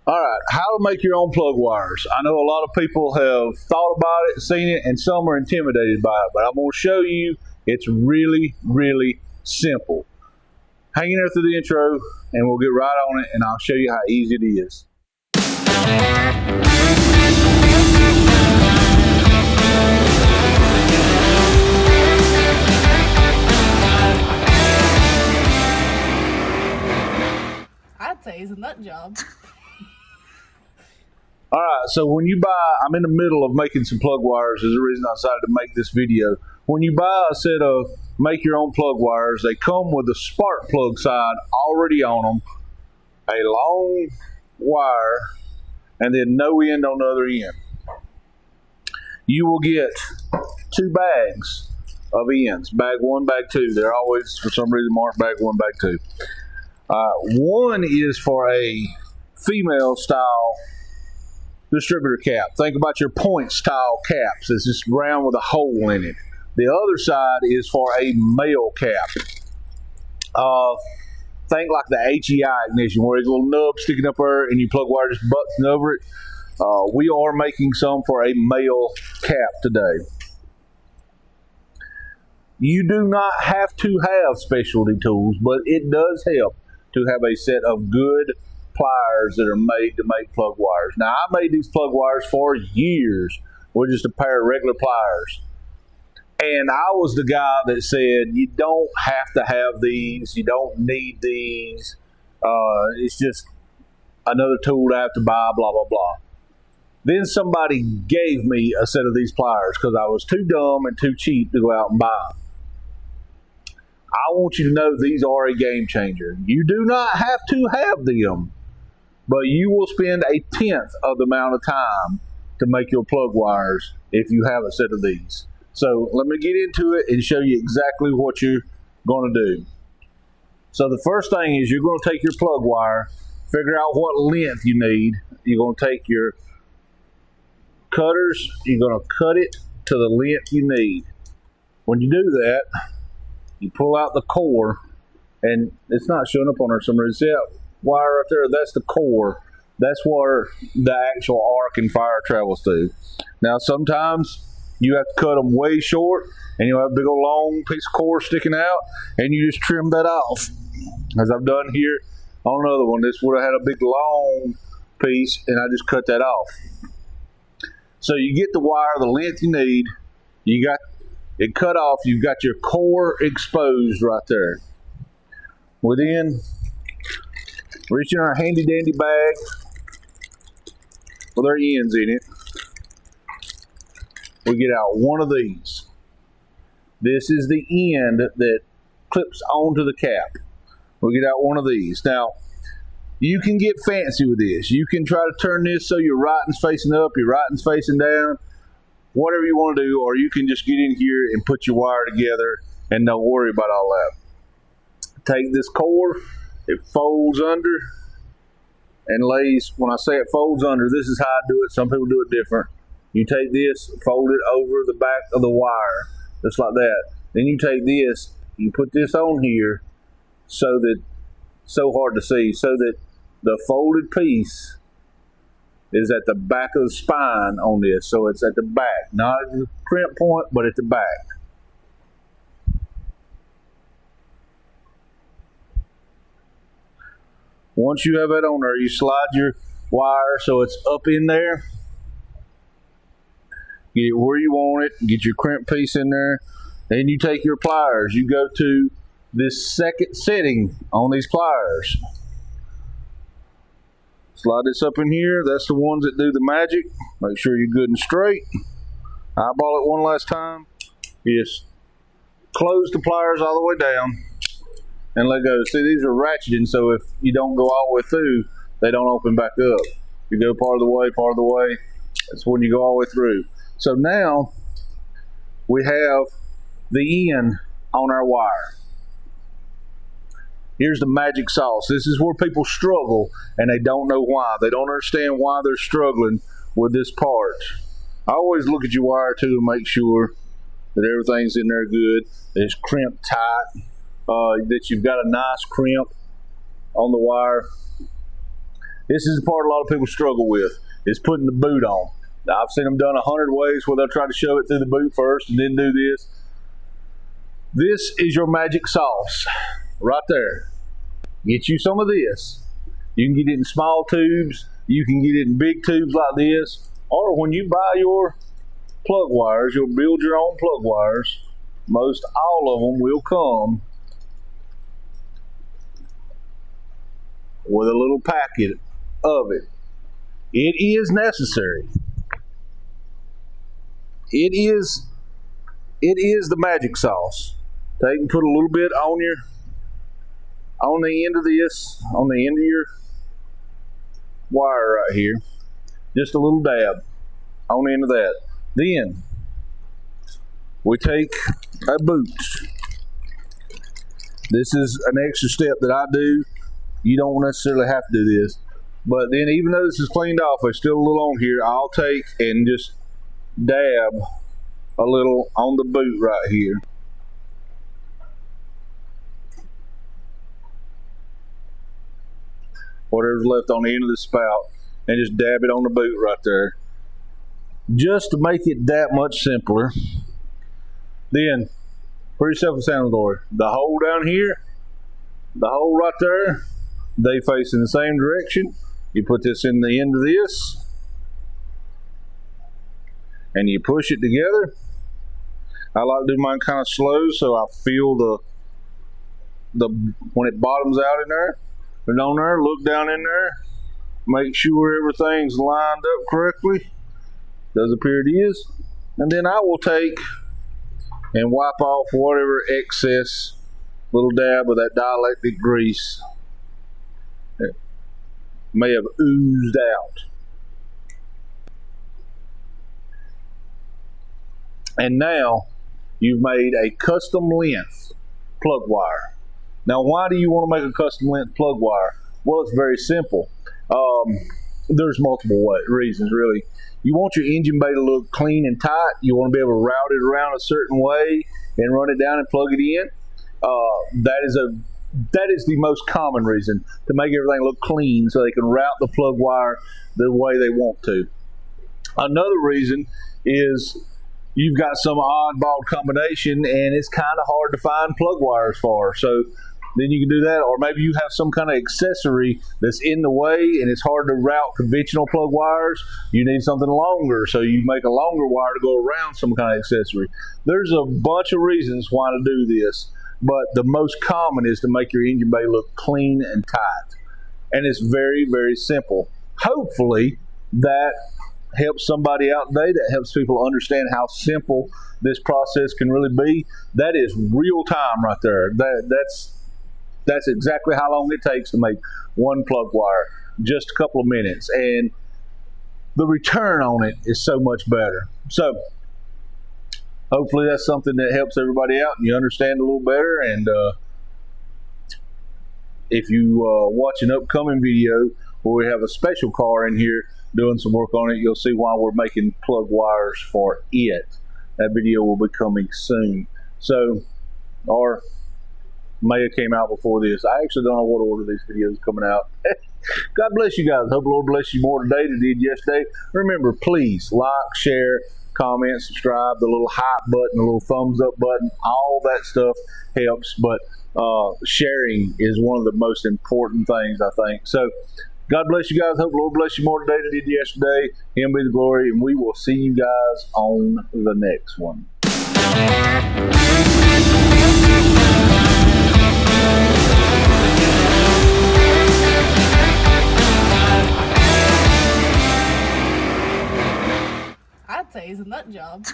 All right, how to make your own plug wires. I know a lot of people have thought about it, seen it, and some are intimidated by it, but I'm going to show you it's really, really simple. Hang in there through the intro, and we'll get right on it, and I'll show you how easy it is. I'd say it's a nut job. All right, so when you buy, I'm in the middle of making some plug wires. Is the reason I decided to make this video. When you buy a set of make your own plug wires, they come with a spark plug side already on them, a long wire, and then no end on the other end. You will get 2 bags of ends, bag 1, bag 2. They're always, for some reason, marked bag 1, bag 2. One is for a female style distributor cap. Think about your point style caps. It's just round with a hole in it. The other side is for a male cap. Think like the HEI ignition where there's a little nub sticking up there and you plug wire just butts over it. We are making some for a male cap today. You do not have to have specialty tools, but it does help to have a set of good pliers that are made to make plug wires. Now, I made these plug wires for years with just a pair of regular pliers. And I was the guy that said, you don't have to have these, you don't need these, it's just another tool to have to buy, blah, blah, blah. Then somebody gave me a set of these pliers because I was too dumb and too cheap to go out and buy them. I want you to know these are a game changer. You do not have to have them, but you will spend 1/10 of the amount of time to make your plug wires if you have a set of these. So let me get into it and show you exactly what you're going to do. So the first thing is you're going to take your plug wire, figure out what length you need. You're going to take your cutters, you're going to cut it to the length you need. When you do that, you pull out the core, and it's not showing up on there somewhere. See that wire right there? That's the core. That's where the actual arc and fire travels through. Now, sometimes you have to cut them way short, and you'll have a big old long piece of core sticking out, and you just trim that off, as I've done here on another one. This would have had a big long piece, and I just cut that off. So you get the wire the length you need. You got it cut off. You've got your core exposed right there. We then reach in our handy dandy bag with our ends in it. We get out one of these. This is the end that clips onto the cap. We get out one of these. Now, you can get fancy with this. You can try to turn this so your writing's facing up, your writing's facing down, whatever you want to do, or you can just get in here and put your wire together and don't worry about all that. Take this core, it folds under and lays, when I say it folds under, this is how I do it. Some people do it different. You take this, fold it over the back of the wire, just like that. Then you take this, you put this on here so that, so hard to see, so that the folded piece is at the back of the spine on this. So it's at the back, not at the crimp point, but at the back. Once you have that on there, you slide your wire so it's up in there. Get it where you want it, get your crimp piece in there. Then you take your pliers. You go to this second setting on these pliers. Slide this up in here. That's the ones that do the magic. Make sure you're good and straight. Eyeball it one last time. Just close the pliers all the way down and let go. See, these are ratcheting, so if you don't go all the way through, they don't open back up. You go part of the way, that's when you go all the way through. So now we have the end on our wire. Here's the magic sauce. This is where people struggle and they don't know why. They don't understand why they're struggling with this part. I always look at your wire too to make sure that everything's in there good, that it's crimped tight, that you've got a nice crimp on the wire. This is the part a lot of people struggle with, is putting the boot on. Now, I've seen them done 100 ways where they'll try to shove it through the boot first and then do this. This is your magic sauce right there. Get you some of this. You can get it in small tubes. You can get it in big tubes like this. Or when you buy your plug wires, you'll build your own plug wires. Most all of them will come with a little packet of it. It is necessary. It is the magic sauce. Take and put a little bit on the end of this, on the end of your wire right here. Just a little dab on the end of that. Then we take a boot. This is an extra step that I do. You don't necessarily have to do this. But then even though this is cleaned off, there's still a little on here. I'll take and just dab a little on the boot right here. Whatever's left on the end of the spout, and just dab it on the boot right there. Just to make it that much simpler. Then, pretty self-explanatory. The hole down here, the hole right there, they face in the same direction. You put this in the end of this, and you push it together. I like to do mine kind of slow so I feel the when it bottoms out in there. Put it on there, look down in there, make sure everything's lined up correctly. Does appear it is. And then I will take and wipe off whatever excess little dab of that dielectric grease that may have oozed out. And now you've made a custom length plug wire. Now, why do you want to make a custom length plug wire? Well, it's very simple. There's multiple reasons, really. You want your engine bay to look clean and tight. You want to be able to route it around a certain way and run it down and plug it in. That is the most common reason, to make everything look clean so they can route the plug wire the way they want to. Another reason is you've got some oddball combination and it's kind of hard to find plug wires for. So then you can do that, or maybe you have some kind of accessory that's in the way and it's hard to route conventional plug wires. You need something longer, so you make a longer wire to go around some kind of accessory. There's a bunch of reasons why to do this, but the most common is to make your engine bay look clean and tight. And it's very, very simple. Hopefully that helps somebody out today, that helps people understand how simple this process can really be. That is real time right there. That's exactly how long it takes to make one plug wire. Just a couple of minutes. And the return on it is so much better. So hopefully that's something that helps everybody out and you understand a little better. And if you watch an upcoming video where we have a special car in here doing some work on it, you'll see why we're making plug wires for it. That video will be coming soon. So, or may have came out before this. I actually don't know what order these videos are coming out. God bless you guys. Hope the Lord bless you more today than He did yesterday. Remember, please like, share, comment, subscribe, the little hype button, the little thumbs up button, all that stuff helps. But sharing is one of the most important things, I think. So God bless you guys. Hope the Lord bless you more today than He did yesterday. Him be the glory, and we will see you guys on the next one. I'd say it's a nut job.